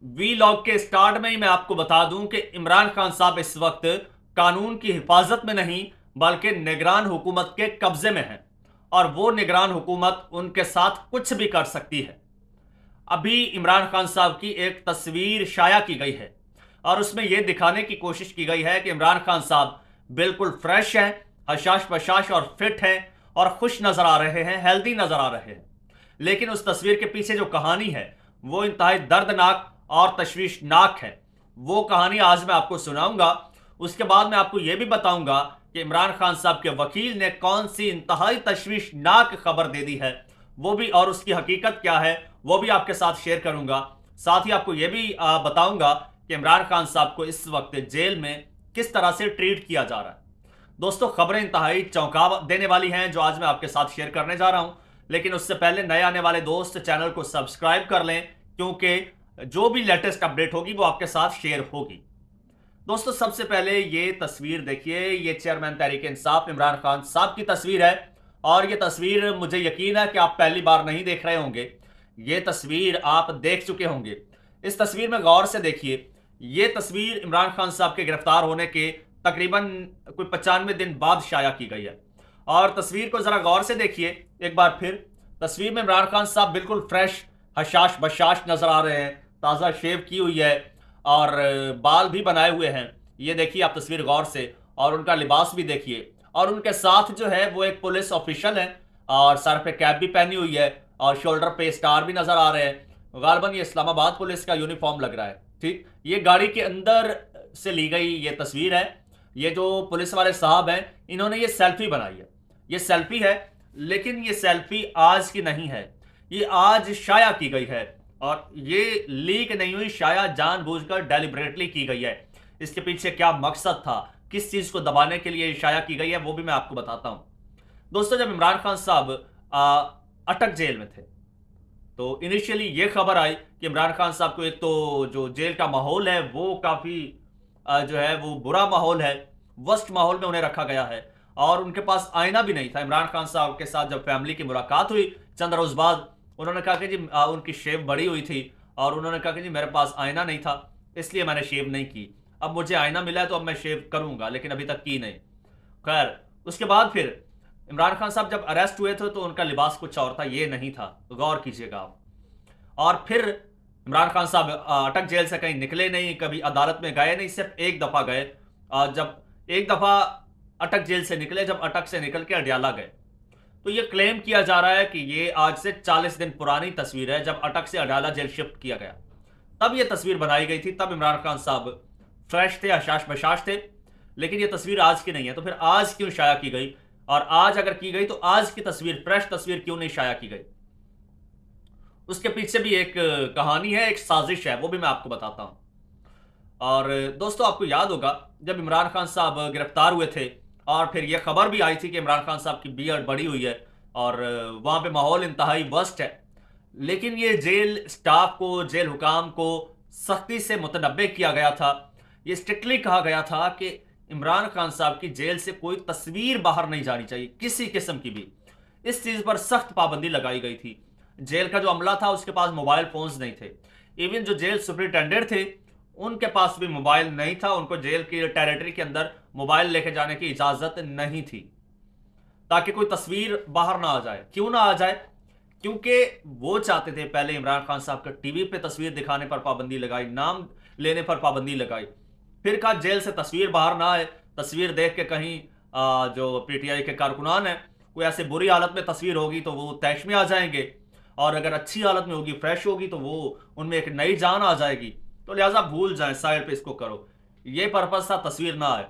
Vlog के start में ही मैं आपको बता दूं कि इमरान खान साहब इस वक्त कानून की हिफाजत में नहीं बल्कि निगरान हुकूमत के कब्जे में हैं और वो निगरान हुकूमत उनके साथ कुछ भी कर सकती है। अभी इमरान खान साहब की एक तस्वीर शाया की गई है और उसमें यह दिखाने की कोशिश की गई है कि इमरान खान साहब बिल्कुल फ्रेश हैं, हशाश बशाश और फिट हैं और खुश नजर आ रहे हैं, हेल्दी नजर आ रहे हैं। लेकिन उस तस्वीर के पीछे जो कहानी है वो इंतहाई दर्दनाक और तशवीशनाक है। वो कहानी आज मैं आपको सुनाऊंगा। उसके बाद मैं आपको यह भी बताऊंगा कि इमरान खान साहब के वकील ने कौन सी इंतहाई तशवीशनाक खबर दे दी है, वो भी, और उसकी हकीकत क्या है वो भी आपके साथ शेयर करूंगा। साथ ही आपको यह भी बताऊंगा कि इमरान खान साहब को इस वक्त जेल में किस तरह से ट्रीट किया जा रहा है। दोस्तों, खबरें इंतहाई चौंका देने वाली हैं जो आज मैं आपके साथ शेयर करने जा रहा हूं। लेकिन उससे पहले नए आने वाले दोस्त चैनल को सब्सक्राइब कर लें, क्योंकि जो भी लेटेस्ट अपडेट होगी वो आपके साथ शेयर होगी। दोस्तों, सबसे पहले ये तस्वीर देखिए, ये चेयरमैन तहरीक इंसाफ इमरान खान साहब की तस्वीर है और ये तस्वीर मुझे यकीन है कि आप पहली बार नहीं देख रहे होंगे, ये तस्वीर आप देख चुके होंगे। इस तस्वीर में गौर से देखिए, ये तस्वीर इमरान खान साहब के गिरफ्तार होने के तकरीबन कोई 95 दिन बाद शाया की गई है। और तस्वीर को जरा गौर से देखिए एक बार फिर। तस्वीर में इमरान खान साहब बिल्कुल फ्रेश, हशाश बशाश नजर आ रहे हैं, ताज़ा शेव की हुई है और बाल भी बनाए हुए हैं। ये देखिए आप तस्वीर गौर से, और उनका लिबास भी देखिए। और उनके साथ जो है वो एक पुलिस ऑफिशियल है और सर पे कैप भी पहनी हुई है और शोल्डर पे स्टार भी नजर आ रहे हैं। गालबन ये इस्लामाबाद पुलिस का यूनिफॉर्म लग रहा है। ठीक, ये गाड़ी के अंदर से ली गई ये तस्वीर है। ये जो पुलिस वाले साहब हैं इन्होंने ये सेल्फी बनाई है, ये सेल्फी है। लेकिन ये सेल्फी आज की नहीं है, ये आज शाया की गई है और ये लीक नहीं हुई, शाया जानबूझकर डेलिबरेटली की गई है। इसके पीछे क्या मकसद था, किस चीज को दबाने के लिए शाया की गई है, वो भी मैं आपको बताता हूं। दोस्तों, जब इमरान खान साहब अटक जेल में थे तो इनिशियली ये खबर आई कि इमरान खान साहब को एक तो जो जेल का माहौल है वो काफी जो है वो बुरा माहौल है, वर्स्ट माहौल में उन्हें रखा गया है और उनके पास आईना भी नहीं था। इमरान खान साहब के साथ जब फैमिली की मुलाकात हुई चंद रोज बाद, उन्होंने कहा कि जी उनकी शेव बड़ी हुई थी और उन्होंने कहा कि जी मेरे पास आईना नहीं था इसलिए मैंने शेव नहीं की। अब मुझे आईना मिला है तो अब मैं शेव करूंगा, लेकिन अभी तक की नहीं। खैर, उसके बाद फिर इमरान खान साहब जब अरेस्ट हुए थे तो उनका लिबास कुछ और था, ये नहीं था, गौर कीजिएगा आप। और फिर इमरान खान साहब अटक जेल से कहीं निकले नहीं, कभी अदालत में गए नहीं, सिर्फ एक दफा गए। जब एक दफा अटक जेल से निकले, जब अटक से निकल के अडयाला गए, तो ये क्लेम किया जा रहा है कि ये आज से 40 दिन पुरानी तस्वीर है। जब अटक से अडयाला जेल शिफ्ट किया गया तब ये तस्वीर बनाई गई थी, तब इमरान खान साहब फ्रेश थे, हशाश बशाश थे। लेकिन ये तस्वीर आज की नहीं है, तो फिर आज क्यों शाया की गई? और आज अगर की गई तो आज की तस्वीर, फ्रेश तस्वीर क्यों नहीं शाया की गई? उसके पीछे भी एक कहानी है, एक साजिश है, वो भी मैं आपको बताता हूं। और दोस्तों, आपको याद होगा जब इमरान खान साहब गिरफ्तार हुए थे और फिर यह खबर भी आई थी कि इमरान खान साहब की बियर्ड बड़ी हुई है और वहां पे माहौल इंतहाई वर्स्ट है। लेकिन ये जेल स्टाफ को, जेल हुकाम को सख्ती से मुतनब्बे किया गया था। ये स्ट्रिक्टली कहा गया था कि इमरान खान साहब की जेल से कोई तस्वीर बाहर नहीं जानी चाहिए, किसी किस्म की भी। इस चीज पर सख्त पाबंदी लगाई गई थी। जेल का जो अमला था उसके पास मोबाइल फोन्स नहीं थे। इवन जो जेल सुपरिटेंडेंट थे उनके पास भी मोबाइल नहीं था, उनको जेल की टेरिटरी के अंदर मोबाइल लेके जाने की इजाजत नहीं थी, ताकि कोई तस्वीर बाहर ना आ जाए। क्यों ना आ जाए? क्योंकि वो चाहते थे, पहले इमरान खान साहब का टीवी पे तस्वीर दिखाने पर पाबंदी लगाई, नाम लेने पर पाबंदी लगाई, फिर कहा जेल से तस्वीर बाहर ना आए। तस्वीर देख के कहीं जो पीटीआई के कारकुनान है, कोई ऐसे बुरी हालत में तस्वीर होगी तो वो तैश में आ जाएंगे, और अगर अच्छी हालत में होगी, फ्रेश होगी, तो वो उनमें एक नई जान आ जाएगी। तो लिहाजा भूल जाए, साइड पे इसको करो, ये पर्पज था तस्वीर ना आए।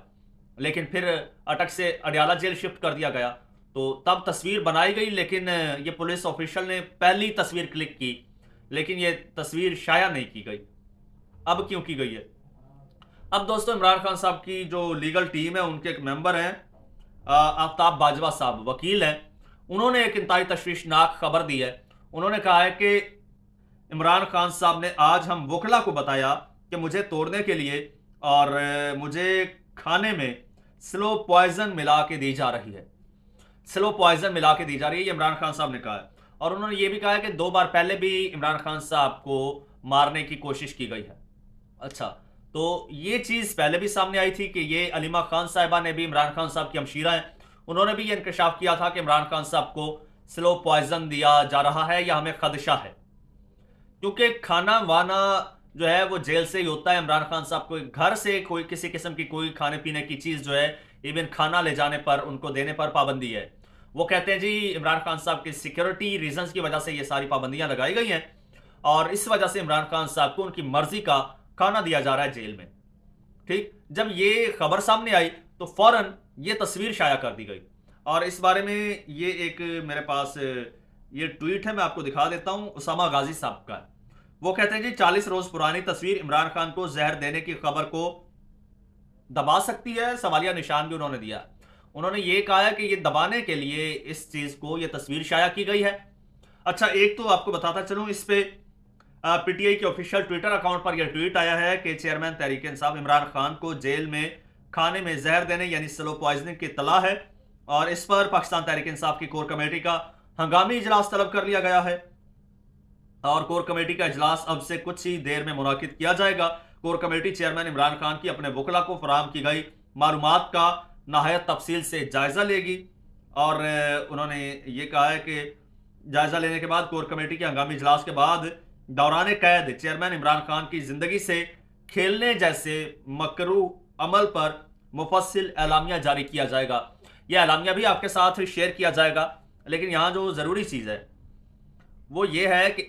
लेकिन फिर अटक से अडयाला जेल शिफ्ट कर दिया गया तो तब तस्वीर बनाई गई। लेकिन ये पुलिस ऑफिशियल ने पहली तस्वीर क्लिक की, लेकिन ये तस्वीर शाया नहीं की गई। अब क्यों की गई है? अब दोस्तों, इमरान खान साहब की जो लीगल टीम है उनके एक मेंबर हैं आफ्ताब बाजवा साहब, वकील हैं। उन्होंने एक इंतहाई तशवीशनाक खबर दी है। उन्होंने कहा है कि इमरान खान साहब ने आज हम वकला को बताया कि मुझे तोड़ने के लिए और मुझे खाने में स्लो पॉइजन मिला के दी जा रही है, स्लो पॉइजन मिला के दी जा रही है, ये इमरान खान साहब ने कहा है। और उन्होंने ये भी कहा है कि 2 बार पहले भी इमरान खान साहब को मारने की कोशिश की गई है। अच्छा, तो ये चीज़ पहले भी सामने आई थी कि ये अलीमा खान साहिबा ने भी, इमरान खान साहब की हमशीरा हैं, उन्होंने भी ये इंकशाफ किया था कि इमरान खान साहब को स्लो पॉइजन दिया जा रहा है या हमें खदशा है, क्योंकि खाना वाना जो है वो जेल से ही होता है। इमरान खान साहब को घर से कोई किसी किस्म की कोई खाने पीने की चीज़ जो है, इवन खाना ले जाने पर, उनको देने पर पाबंदी है। वो कहते हैं जी इमरान खान साहब की सिक्योरिटी रीजंस की वजह से ये सारी पाबंदियां लगाई गई हैं और इस वजह से इमरान खान साहब को उनकी मर्जी का खाना दिया जा रहा है जेल में। ठीक, जब ये खबर सामने आई तो फौरन ये तस्वीर शाया कर दी गई और इस बारे में ये एक मेरे पास ये ट्वीट है, मैं आपको दिखा देता हूं, उसामा गाजी साहब का। वो कहते हैं जी 40 रोज पुरानी तस्वीर इमरान खान को जहर देने की खबर को दबा सकती है, सवालिया निशान भी उन्होंने दिया। उन्होंने ये कहा है कि ये दबाने के लिए इस चीज को, ये तस्वीर शाया की गई है। अच्छा, एक तो आपको बताता चलूं, इस पे पीटीआई के ऑफिशियल ट्विटर अकाउंट पर यह ट्वीट आया है कि चेयरमैन तहरीक इंसाफ इमरान खान को जेल में खाने में जहर देने यानी स्लो पॉइजनिंग की इत्तला है और इस पर पाकिस्तान तहरीक इंसाफ की कोर कमेटी का हंगामी इजलास तलब कर लिया गया है और कोर कमेटी का इजलास अब से कुछ ही देर में मुनाकिद किया जाएगा। Core committee chairman Imran Khan की अपने वकला को फराहम की गई मालूमात का नहायत तफसील से जायजा लेगी और उन्होंने ये कहा है कि जायजा लेने के बाद कोर कमेटी के हंगामी इजलास के बाद दौरान कैद चेयरमैन इमरान खान की जिंदगी से खेलने जैसे मकरू अमल पर मुफस्सिल एलामिया जारी किया जाएगा। यह एलामिया भी आपके साथ शेयर किया जाएगा, लेकिन यहाँ जो ज़रूरी चीज़ है वो ये है कि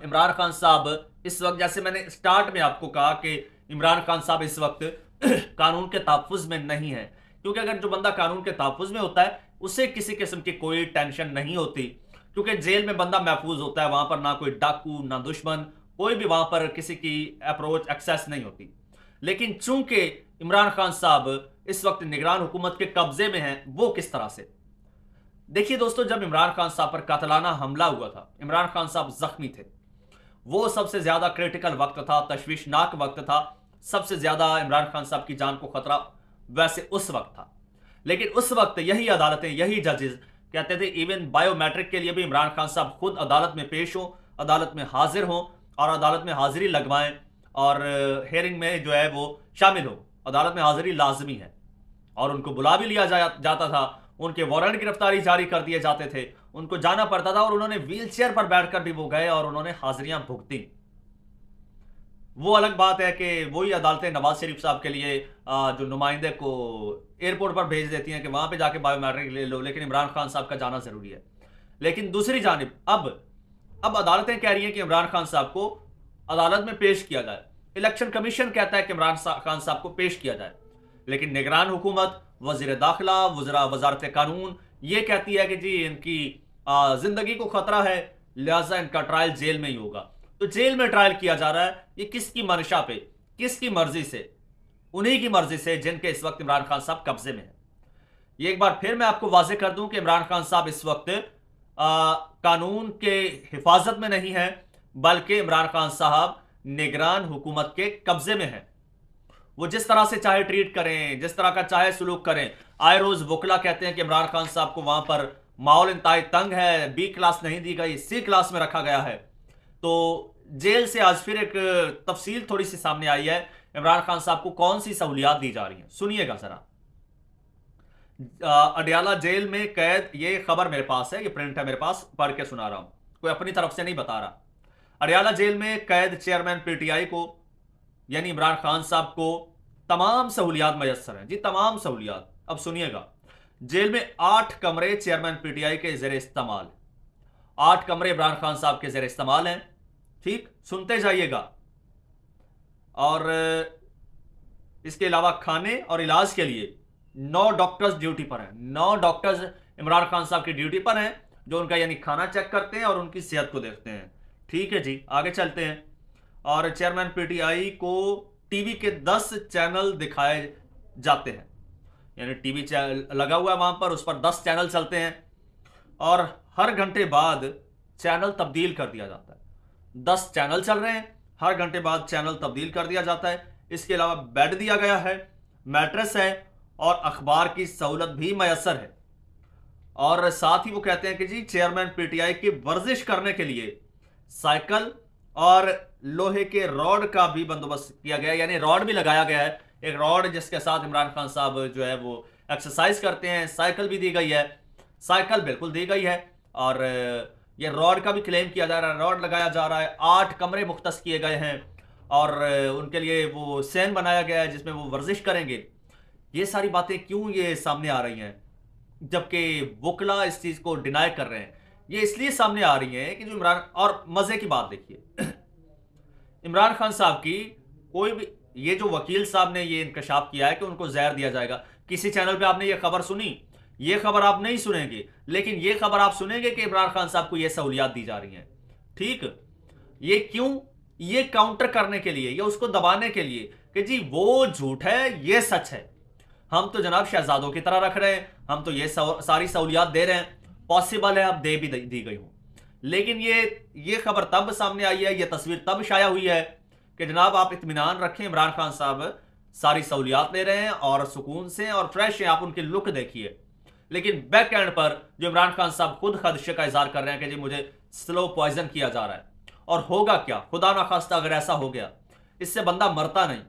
इमरान खान साहब इस वक्त, जैसे मैंने स्टार्ट में आपको कहा कि इमरान खान साहब इस वक्त कानून के तहफ़्फ़ुज़ में नहीं है, क्योंकि अगर जो बंदा कानून के तहफ़्फ़ुज़ में होता है उसे किसी किस्म की कोई टेंशन नहीं होती, क्योंकि जेल में बंदा महफूज होता है, वहां पर ना कोई डाकू ना दुश्मन, कोई भी वहां पर किसी की अप्रोच एक्सेस नहीं होती। लेकिन चूंकि इमरान खान साहब इस वक्त निगरान हुकूमत के कब्जे में हैं, वो किस तरह से, देखिए दोस्तों, जब इमरान खान साहब पर कातलाना हमला हुआ था, इमरान खान साहब जख्मी थे, वो सबसे ज्यादा क्रिटिकल वक्त था, तशवीशनाक वक्त था, सबसे ज्यादा इमरान खान साहब की जान को खतरा वैसे उस वक्त था। लेकिन उस वक्त यही अदालतें, यही जजेस कहते थे इवन बायोमेट्रिक के लिए भी इमरान खान साहब खुद अदालत में पेश हों, अदालत में हाजिर हों और अदालत में हाजिरी लगवाएं और हेयरिंग में जो है वो शामिल हो। अदालत में हाजिरी लाजमी है और उनको बुला भी लिया जाता था, उनके वारंट गिरफ्तारी जारी कर दिए जाते थे, उनको जाना पड़ता था और उन्होंने व्हील चेयर पर बैठकर भी वो गए और उन्होंने हाजिरियां भुगती। वो अलग बात है कि वही अदालतें नवाज शरीफ साहब के लिए जो नुमाइंदे को एयरपोर्ट पर भेज देती हैं कि वहां पे जाके बायोमेट्रिक ले लो, लेकिन इमरान खान साहब का जाना जरूरी है। लेकिन दूसरी जानिब अब अदालतें कह रही हैं कि इमरान खान साहब को अदालत में पेश किया जाए, इलेक्शन कमीशन कहता है कि इमरान खान साहब को पेश किया जाए, लेकिन निगरान हुकूमत, वजीर दाखिला, वजारत कानून ये कहती है कि जी इनकी जिंदगी को खतरा है, लिहाजा इनका ट्रायल जेल में ही होगा। तो जेल में ट्रायल किया जा रहा है, ये किसकी मंशा पे, किसकी मर्जी से? उन्हीं की मर्जी से जिनके इस वक्त इमरान खान साहब कब्जे में है। ये एक बार फिर मैं आपको वाजे कर दूं कि इमरान खान साहब इस वक्त कानून के हिफाजत में नहीं है, बल्कि इमरान खान साहब निगरान हुकूमत के कब्जे में है। वो जिस तरह से चाहे ट्रीट करें, जिस तरह का चाहे सलूक करें। आए रोज वकला कहते हैं कि इमरान खान साहब को वहां पर माहौल इंतहाई तंग है, बी क्लास नहीं दी गई, सी क्लास में रखा गया है। तो जेल से आज फिर एक तफसील थोड़ी सी सामने आई है, इमरान खान साहब को कौन सी सहूलियात दी जा रही हैं, सुनिएगा जरा। अडियाला जेल में कैद, ये खबर मेरे पास है, ये प्रिंट है मेरे पास, पढ़ के सुना रहा हूं, कोई अपनी तरफ से नहीं बता रहा। अडियाला जेल में कैद चेयरमैन पीटीआई को यानी इमरान खान साहब को तमाम सहूलियात मयसर हैं जी, तमाम सहूलियात। अब सुनिएगा, जेल में 8 कमरे चेयरमैन पीटीआई के जेर इस्तेमाल, 8 कमरे इमरान खान साहब के जेर इस्तेमाल हैं। ठीक, सुनते जाइएगा। और इसके अलावा खाने और इलाज के लिए 9 डॉक्टर्स ड्यूटी पर हैं, 9 डॉक्टर्स इमरान खान साहब की ड्यूटी पर हैं, जो उनका यानी खाना चेक करते हैं और उनकी सेहत को देखते हैं। ठीक है जी, आगे चलते हैं। और चेयरमैन पीटीआई को टीवी के 10 चैनल दिखाए जाते हैं, यानी टीवी चैनल लगा हुआ है वहां पर, उस पर 10 चैनल चलते हैं और हर घंटे बाद चैनल तब्दील कर दिया जाता है। 10 चैनल चल रहे हैं, हर घंटे बाद चैनल तब्दील कर दिया जाता है। इसके अलावा बेड दिया गया है, मैट्रेस है और अखबार की सहूलत भी मयसर है। और साथ ही वो कहते हैं कि जी चेयरमैन पीटीआई की वर्जिश करने के लिए साइकिल और लोहे के रॉड का भी बंदोबस्त किया गया है, यानी रॉड भी लगाया गया है, एक रॉड जिसके साथ इमरान खान साहब जो है वो एक्सरसाइज करते हैं। साइकिल भी दी गई है, साइकिल बिल्कुल दी गई है। और ये रॉड का भी क्लेम किया जा रहा है, रॉड लगाया जा रहा है। 8 कमरे मुख्तस किए गए हैं और उनके लिए वो सैन बनाया गया है जिसमें वो वर्जिश करेंगे। ये सारी बातें क्यों ये सामने आ रही हैं जबकि वकला इस चीज को डिनाई कर रहे हैं? ये इसलिए सामने आ रही है कि जो इमरान, और मजे की बात देखिए इमरान खान साहब की कोई भी, ये जो वकील साहब ने ये इंकशाफ किया है कि उनको जहर दिया जाएगा, किसी चैनल पे आपने ये खबर सुनी? ये खबर आप नहीं सुनेंगे, लेकिन ये खबर आप सुनेंगे कि इमरान खान साहब को ये सहूलियात दी जा रही हैं। ठीक, ये क्यों? ये काउंटर करने के लिए, ये उसको दबाने के लिए कि जी वो झूठ है, ये सच है। हम तो जनाब शहजादों की तरह रख रहे हैं, हम तो ये सारी सहूलियात दे रहे हैं, पॉसिबल है अब दे भी दी गई हो। लेकिन ये खबर तब सामने आई है, ये तस्वीर तब शाया हुई है कि जनाब आप इत्मीनान रखें, इमरान खान साहब सारी सहूलियात ले रहे हैं और सुकून से और फ्रेश हैं, आप उनकी लुक देखिए। लेकिन बैक एंड पर जो इमरान खान साहब खुद खदशे का इजहार कर रहे हैं कि जी मुझे स्लो पॉइजन किया जा रहा है। और होगा क्या, खुदा ना खास्ता अगर ऐसा हो गया, इससे बंदा मरता नहीं,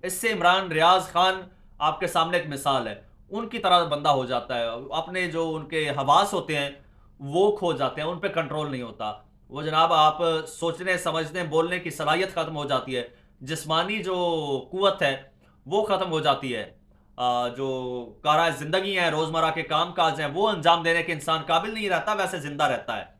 इससे इमरान रियाज खान आपके सामने एक मिसाल है, उनकी तरह बंदा हो जाता है। अपने जो उनके हवास होते हैं वो खो जाते हैं, उन पर कंट्रोल नहीं होता। वो जनाब आप सोचने समझने बोलने की सलाहियत खत्म हो जाती है, जिस्मानी जो कुव्वत है वो खत्म हो जाती है। जो कारा जिंदगी है, रोजमर्रा के काम काज हैं, वो अंजाम देने के इंसान काबिल नहीं रहता, वैसे जिंदा रहता है।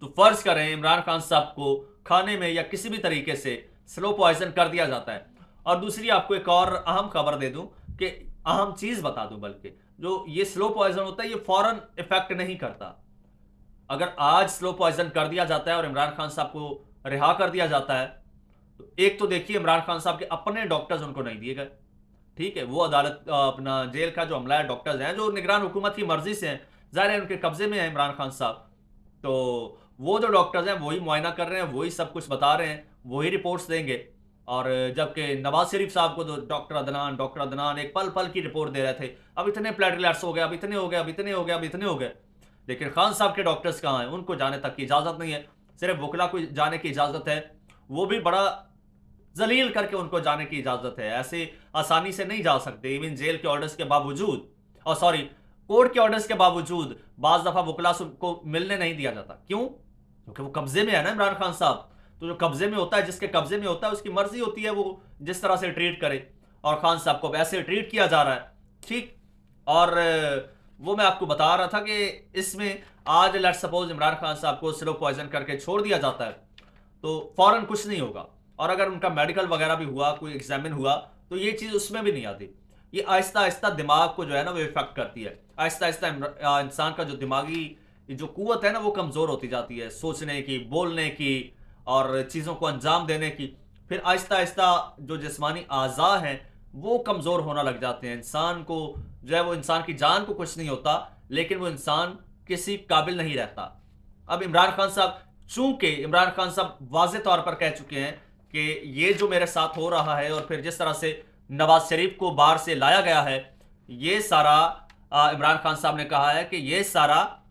तो फर्ज करें इमरान खान साहब को खाने में या किसी भी तरीके से स्लो पॉइजन कर दिया जाता है। और दूसरी आपको एक और अहम खबर दे दूं, कि अहम चीज बता दूं, बल्कि जो ये स्लो पॉइजन होता है ये फौरन इफेक्ट नहीं करता। अगर आज स्लो पॉइजन कर दिया जाता है और इमरान खान साहब को रिहा कर दिया जाता है, तो एक तो देखिए इमरान खान साहब के अपने डॉक्टर्स उनको नहीं दिए गए। ठीक है, वो अदालत अपना जेल का जो अमला है, डॉक्टर्स हैं जो निगरान हुकूमत की मर्जी से हैं, जाहिर है उनके कब्जे में है इमरान खान साहब, तो वो जो डॉक्टर्स हैं वही मुआयना कर रहे हैं, वही सब कुछ बता रहे हैं, वही रिपोर्ट्स देंगे। और जबकि नवाज शरीफ साहब को तो डॉक्टर अदनान एक पल पल की रिपोर्ट दे रहे थे, अब इतने प्लेटलेट्स हो गए, अब इतने हो गए, अब इतने हो गए, अब इतने हो गए। लेकिन खान साहब के डॉक्टर्स कहाँ हैं? उनको जाने तक की इजाजत नहीं है, सिर्फ वकला को जाने की इजाजत है, वो भी बड़ा जलील करके उनको जाने की इजाजत है, ऐसे आसानी से नहीं जा सकते। इवन जेल के ऑर्डर्स के बावजूद, और सॉरी कोर्ट के ऑर्डर्स के बावजूद बाज दफा वकला को मिलने नहीं दिया जाता। क्यों? क्योंकि वो कब्जे में है ना इमरान खान साहब। तो जो कब्जे में होता है, जिसके कब्जे में होता है, उसकी मर्जी होती है वो जिस तरह से ट्रीट करे, और खान साहब को वैसे ट्रीट किया जा रहा है। ठीक, और वो मैं आपको बता रहा था कि इसमें आज लेट्स सपोज इमरान खान साहब को स्लो पॉइजन करके छोड़ दिया जाता है तो फौरन कुछ नहीं होगा, और अगर उनका मेडिकल वगैरह भी हुआ, कोई एग्जामिन हुआ, तो ये चीज उसमें भी नहीं आती। ये आहिस्ता आहिस्ता दिमाग को जो है ना वो इफेक्ट करती है, आहिस्ता आहिस्ता इंसान का जो दिमागी जो कुव्वत है ना वो कमजोर होती जाती है, सोचने की, बोलने की और चीजों को अंजाम देने की। फिर आहिस्ता आहिस्ता जो जिस्मानी आज़ा हैं वो कमजोर होना लग जाते हैं। इंसान को जो है वो, इंसान की जान को कुछ नहीं होता, लेकिन वो इंसान किसी काबिल नहीं रहता। अब इमरान खान साहब, चूंकि इमरान खान साहब वाज़ेह तौर पर कह चुके हैं कि ये जो मेरे साथ हो रहा है, और फिर जिस तरह से नवाज शरीफ को बाहर से लाया गया है, ये सारा इमरान खान साहब ने कहा है कि ये सारा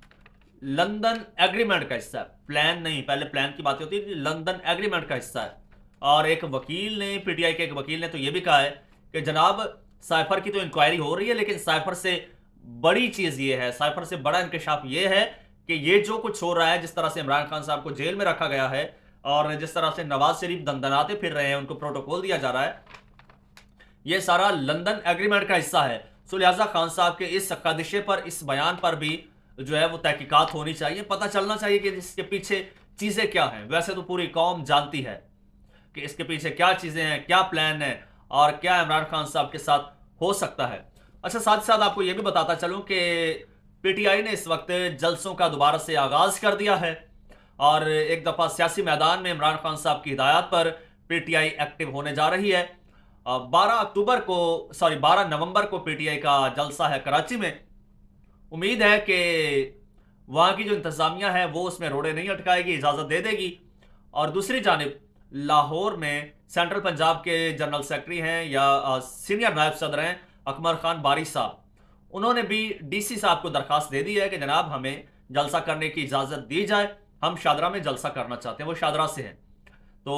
लंदन एग्रीमेंट का हिस्सा है, प्लान नहीं। पहले प्लान की बात होती है, लंदन एग्रीमेंट का हिस्सा है। और एक वकील ने, पीटीआई के एक वकील ने तो ये भी कहा है कि जनाब साइफर की तो इंक्वायरी हो रही है, लेकिन साइफर से बड़ी चीज ये है, साइफर से बड़ा इंकशाफ ये है कि ये जो कुछ हो रहा है, जिस तरह से इमरान खान साहब को जेल में रखा गया है और जिस तरह से नवाज शरीफ दंदनाते फिर रहे हैं, उनको प्रोटोकॉल दिया जा रहा है, ये सारा लंदन एग्रीमेंट का हिस्सा है। सो लिहाजा खान साहब के इस खदशे पर, इस बयान पर भी जो है वो तहकीकात होनी चाहिए, पता चलना चाहिए कि इसके पीछे चीजें क्या हैं। वैसे तो पूरी कौम जानती है कि इसके पीछे क्या चीजें हैं, क्या प्लान है और क्या इमरान खान साहब के साथ हो सकता है। अच्छा, साथ ही साथ आपको यह भी बताता चलूं कि पीटीआई ने इस वक्त जलसों का दोबारा से आगाज कर दिया है, और एक दफा सियासी मैदान में इमरान खान साहब की हिदायत पर पीटीआई एक्टिव होने जा रही है। 12 नवंबर को पीटीआई का जलसा है कराची में। उम्मीद है कि वहां की जो इंतजामिया है वो उसमें रोड़े नहीं अटकाएगी, इजाजत दे देगी। और दूसरी जानिब लाहौर में सेंट्रल पंजाब के जनरल सेक्रेटरी हैं या सीनियर नायब सदर हैं अकमर खान बारी साहब, उन्होंने भी डीसी साहब को दरखास्त दे दी है कि जनाब हमें जलसा करने की इजाजत दी जाए, हम शादरा में जलसा करना चाहते हैं। वो शादरा से हैं। तो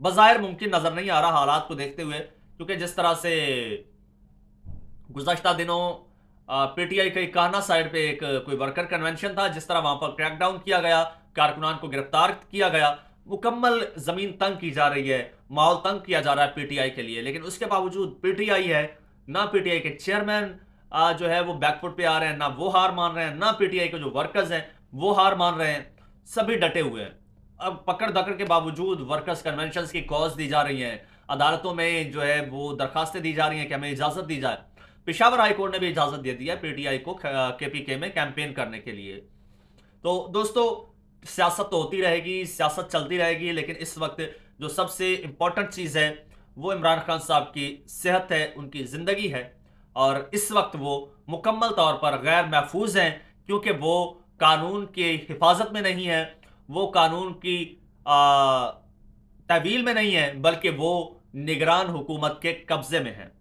बज़ाहिर मुमकिन नजर नहीं आ रहा हालात को देखते हुए, क्योंकि जिस तरह से गुज़श्ता दिनों पीटीआई के कान्हा साइड पे एक कोई वर्कर कन्वेंशन था, जिस तरह वहां पर क्रैकडाउन किया गया, कारकुनान को गिरफ्तार किया गया, मुकम्मल जमीन तंग की जा रही है, माहौल तंग किया जा रहा है पीटीआई के लिए। लेकिन उसके बावजूद पीटीआई है ना, पीटीआई के चेयरमैन जो है वो बैकफुट पे आ रहे हैं, ना वो हार मान रहे हैं, ना पीटीआई के जो वर्कर्स हैं वो हार मान रहे हैं, सभी डटे हुए हैं। अब पकड़ दकड़ के बावजूद वर्कर्स कन्वेंशन की कॉज दी जा रही हैं, अदालतों में जो है वो दरखास्तें दी जा रही हैं कि हमें इजाजत दी जाए। पेशावर हाई कोर्ट ने भी इजाजत दे दी है पीटीआई को केपीके में कैंपेन करने के लिए। तो दोस्तों, सियासत तो होती रहेगी, सियासत चलती रहेगी, लेकिन इस वक्त जो सबसे इंपॉर्टेंट चीज है वो इमरान खान साहब की सेहत है, उनकी जिंदगी है। और इस वक्त वो मुकम्मल तौर पर गैर महफूज हैं, क्योंकि वो कानून की हिफाजत में नहीं है, वो कानून की तवील में नहीं है, बल्कि वो निगरान हुकूमत के कब्जे में है।